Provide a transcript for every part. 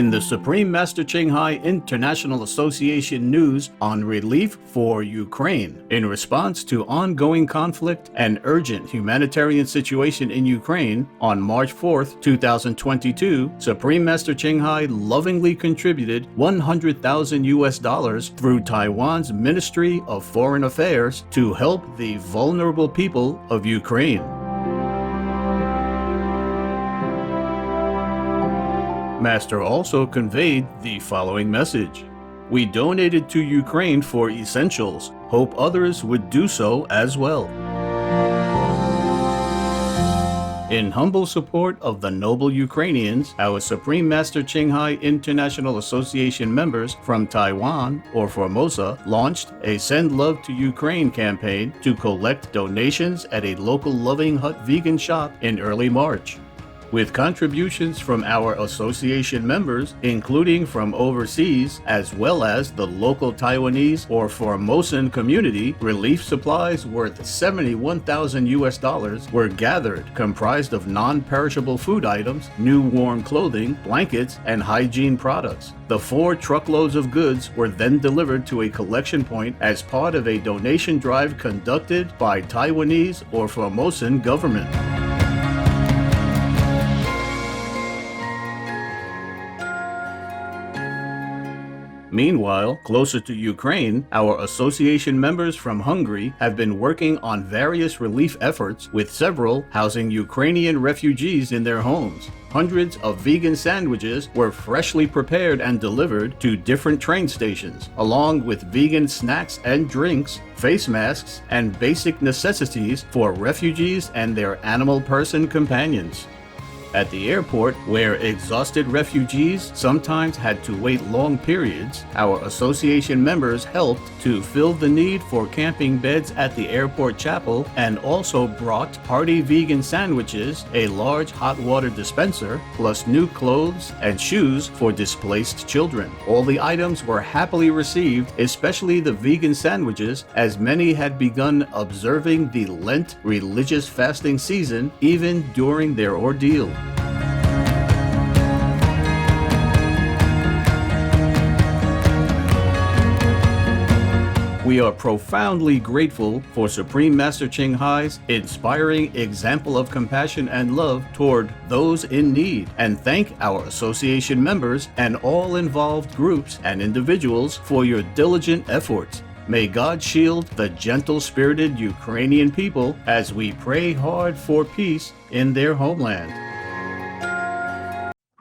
In the Supreme Master Ching Hai International Association news on relief for Ukraine, in response to ongoing conflict and urgent humanitarian situation in Ukraine, on March 4th, 2022, Supreme Master Ching Hai lovingly contributed $100,000 through Taiwan's Ministry of Foreign Affairs to help the vulnerable people of Ukraine. Master also conveyed the following message. We donated to Ukraine for essentials. Hope others would do so as well. In humble support of the noble Ukrainians, our Supreme Master Ching Hai International Association members from Taiwan or Formosa launched a Send Love to Ukraine campaign to collect donations at a local Loving Hut vegan shop in early March. With contributions from our association members, including from overseas, as well as the local Taiwanese or Formosan community, relief supplies worth $71,000 were gathered, comprised of non-perishable food items, new warm clothing, blankets, and hygiene products. The 4 truckloads of goods were then delivered to a collection point as part of a donation drive conducted by Taiwanese or Formosan government. Meanwhile, closer to Ukraine, our association members from Hungary have been working on various relief efforts, with several housing Ukrainian refugees in their homes. Hundreds of vegan sandwiches were freshly prepared and delivered to different train stations, along with vegan snacks and drinks, face masks, and basic necessities for refugees and their animal person companions. At the airport, where exhausted refugees sometimes had to wait long periods, our association members helped to fill the need for camping beds at the airport chapel and also brought hearty vegan sandwiches, a large hot water dispenser, plus new clothes and shoes for displaced children. All the items were happily received, especially the vegan sandwiches, as many had begun observing the Lent religious fasting season even during their ordeal. We are profoundly grateful for Supreme Master Ching Hai's inspiring example of compassion and love toward those in need, and thank our association members and all involved groups and individuals for your diligent efforts. May God shield the gentle-spirited Ukrainian people as we pray hard for peace in their homeland.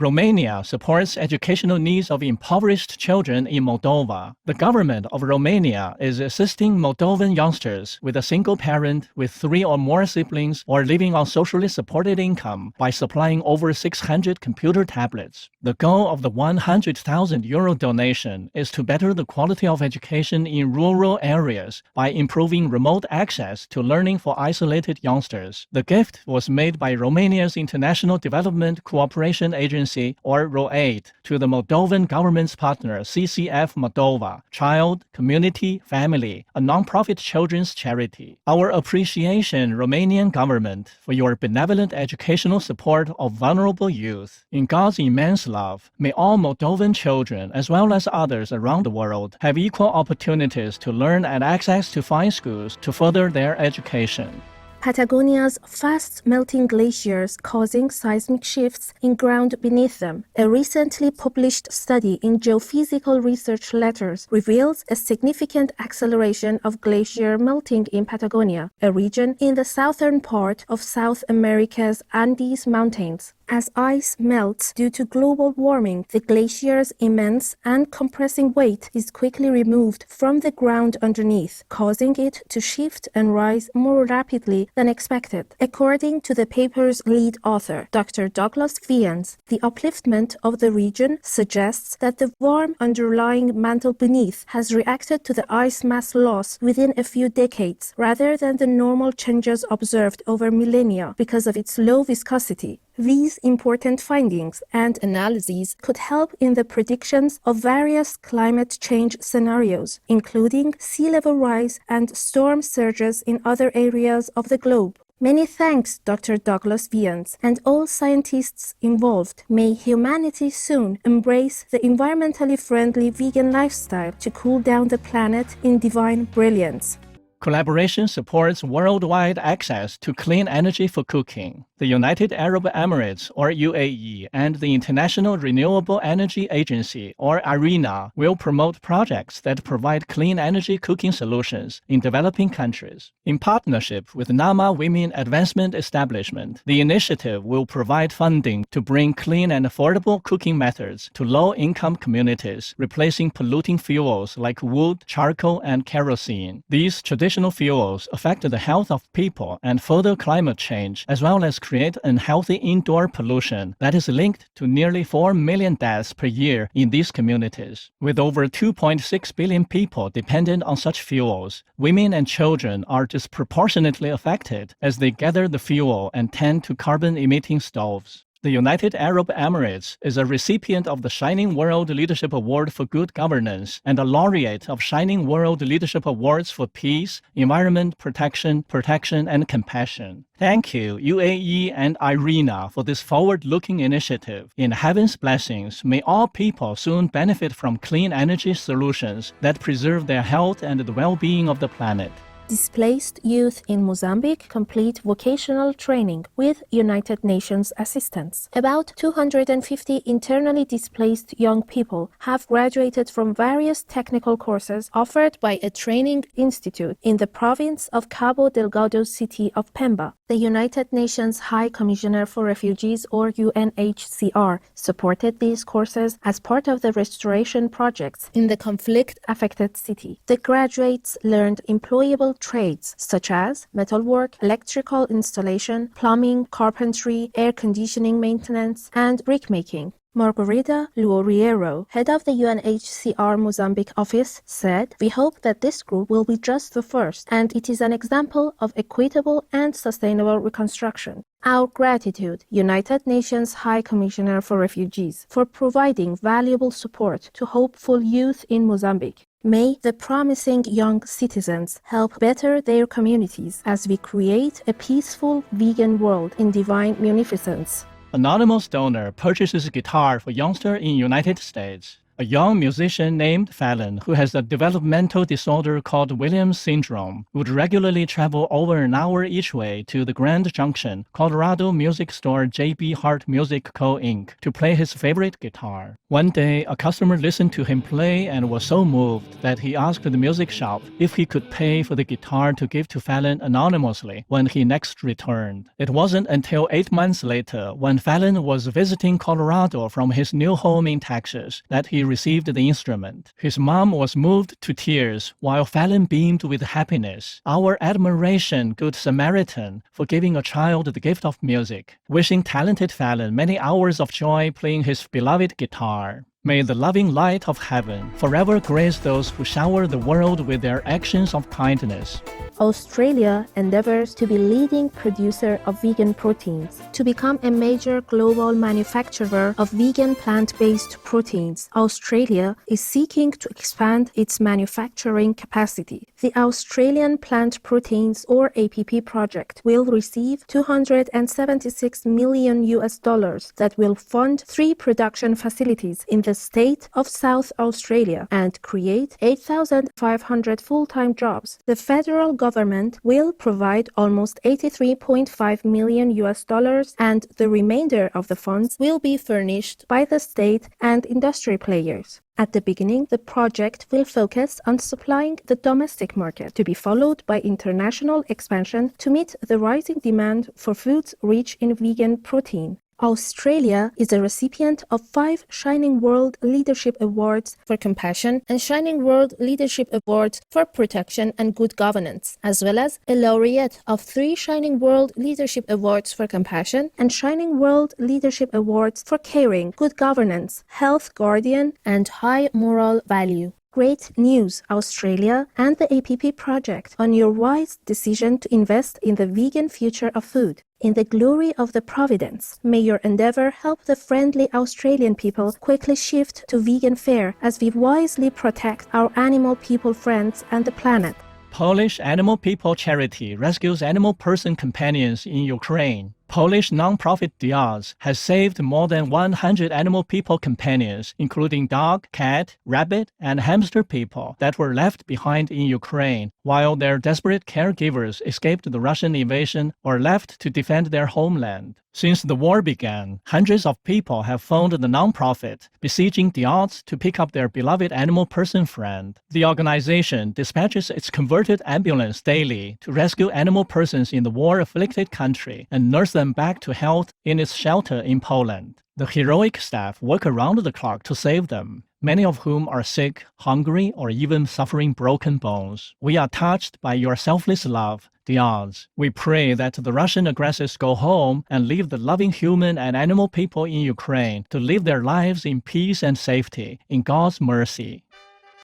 Romania supports educational needs of impoverished children in Moldova. The government of Romania is assisting Moldovan youngsters with a single parent with 3 or more siblings or living on socially supported income by supplying over 600 computer tablets. The goal of the €100,000 donation is to better the quality of education in rural areas by improving remote access to learning for isolated youngsters. The gift was made by Romania's International Development Cooperation Agency, or ROAID, to the Moldovan government's partner CCF Moldova, Child, Community, Family, a non-profit children's charity. Our appreciation, Romanian government, for your benevolent educational support of vulnerable youth. In God's immense love, may all Moldovan children, as well as others around the world, have equal opportunities to learn and access to fine schools to further their education. Patagonia's fast-melting glaciers causing seismic shifts in ground beneath them. A recently published study in Geophysical Research Letters reveals a significant acceleration of glacier melting in Patagonia, a region in the southern part of South America's Andes Mountains. As ice melts due to global warming, the glacier's immense and compressing weight is quickly removed from the ground underneath, causing it to shift and rise more rapidly than expected. According to the paper's lead author, Dr. Douglas Vians, the upliftment of the region suggests that the warm underlying mantle beneath has reacted to the ice mass loss within a few decades, rather than the normal changes observed over millennia because of its low viscosity. These important findings and analyses could help in the predictions of various climate change scenarios, including sea level rise and storm surges in other areas of the globe. Many thanks, Dr. Douglas Vians, and all scientists involved. May humanity soon embrace the environmentally friendly vegan lifestyle to cool down the planet in divine brilliance. Collaboration supports worldwide access to clean energy for cooking. The United Arab Emirates, or UAE, and the International Renewable Energy Agency, or IRENA, will promote projects that provide clean energy cooking solutions in developing countries. In partnership with Nama Women Advancement Establishment, the initiative will provide funding to bring clean and affordable cooking methods to low-income communities, replacing polluting fuels like wood, charcoal, and kerosene. These traditional fuels affect the health of people and further climate change, as well as create unhealthy indoor pollution that is linked to nearly 4 million deaths per year in these communities. With over 2.6 billion people dependent on such fuels, women and children are disproportionately affected as they gather the fuel and tend to carbon-emitting stoves. The United Arab Emirates is a recipient of the Shining World Leadership Award for Good Governance and a laureate of Shining World Leadership Awards for Peace, Environment Protection, and Compassion. Thank you, UAE and IRENA, for this forward-looking initiative. In heaven's blessings, may all people soon benefit from clean energy solutions that preserve their health and the well-being of the planet. Displaced youth in Mozambique complete vocational training with United Nations assistance. About 250 internally displaced young people have graduated from various technical courses offered by a training institute in the province of Cabo Delgado city of Pemba. The United Nations High Commissioner for Refugees, or UNHCR, supported these courses as part of the restoration projects in the conflict-affected city. The graduates learned employable trades such as metalwork, electrical installation, plumbing, carpentry, air conditioning maintenance, and brickmaking. Margarita Luoriero, head of the UNHCR Mozambique office, said, "We hope that this group will be just the first, and it is an example of equitable and sustainable reconstruction. Our gratitude, United Nations High Commissioner for Refugees, for providing valuable support to hopeful youth in Mozambique. May the promising young citizens help better their communities as we create a peaceful vegan world in divine munificence." Anonymous donor purchases a guitar for youngster in United States. A young musician named Fallon, who has a developmental disorder called Williams syndrome, would regularly travel over an hour each way to the Grand Junction, Colorado music store J.B. Hart Music Co. Inc. to play his favorite guitar. One day, a customer listened to him play and was so moved that he asked the music shop if he could pay for the guitar to give to Fallon anonymously when he next returned. It wasn't until 8 months later, when Fallon was visiting Colorado from his new home in Texas, that he received the instrument. His mom was moved to tears while Fallon beamed with happiness. Our admiration, Good Samaritan, for giving a child the gift of music, wishing talented Fallon many hours of joy playing his beloved guitar. May the loving light of heaven forever grace those who shower the world with their actions of kindness. Australia endeavors to be leading producer of vegan proteins. To become a major global manufacturer of vegan plant-based proteins, Australia is seeking to expand its manufacturing capacity. The Australian Plant Proteins, or APP project, will receive $276 million that will fund 3 production facilities in the state of South Australia and create 8,500 full-time jobs. The federal government will provide almost $83.5 million and the remainder of the funds will be furnished by the state and industry players. At the beginning, the project will focus on supplying the domestic market, to be followed by international expansion to meet the rising demand for foods rich in vegan protein. Australia is a recipient of 5 Shining World Leadership Awards for Compassion and Shining World Leadership Awards for Protection and Good Governance, as well as a laureate of 3 Shining World Leadership Awards for Compassion and Shining World Leadership Awards for Caring, Good Governance, Health Guardian, and High Moral Value. Great news, Australia and the APP project, on your wise decision to invest in the vegan future of food. In the glory of the Providence, may your endeavor help the friendly Australian people quickly shift to vegan fare as we wisely protect our animal people friends and the planet. Polish Animal People Charity rescues animal person companions in Ukraine. Polish nonprofit Diaz has saved more than 100 animal people companions, including dog, cat, rabbit, and hamster people that were left behind in Ukraine, while their desperate caregivers escaped the Russian invasion or left to defend their homeland. Since the war began, hundreds of people have phoned the nonprofit, besieging Diaz to pick up their beloved animal person friend. The organization dispatches its converted ambulance daily to rescue animal persons in the war-afflicted country and nurse them back to health in its shelter in Poland. The heroic staff work around the clock to save them, many of whom are sick, hungry, or even suffering broken bones. We are touched by your selfless love, Diaz. We pray that the Russian aggressors go home and leave the loving human and animal people in Ukraine to live their lives in peace and safety, in God's mercy.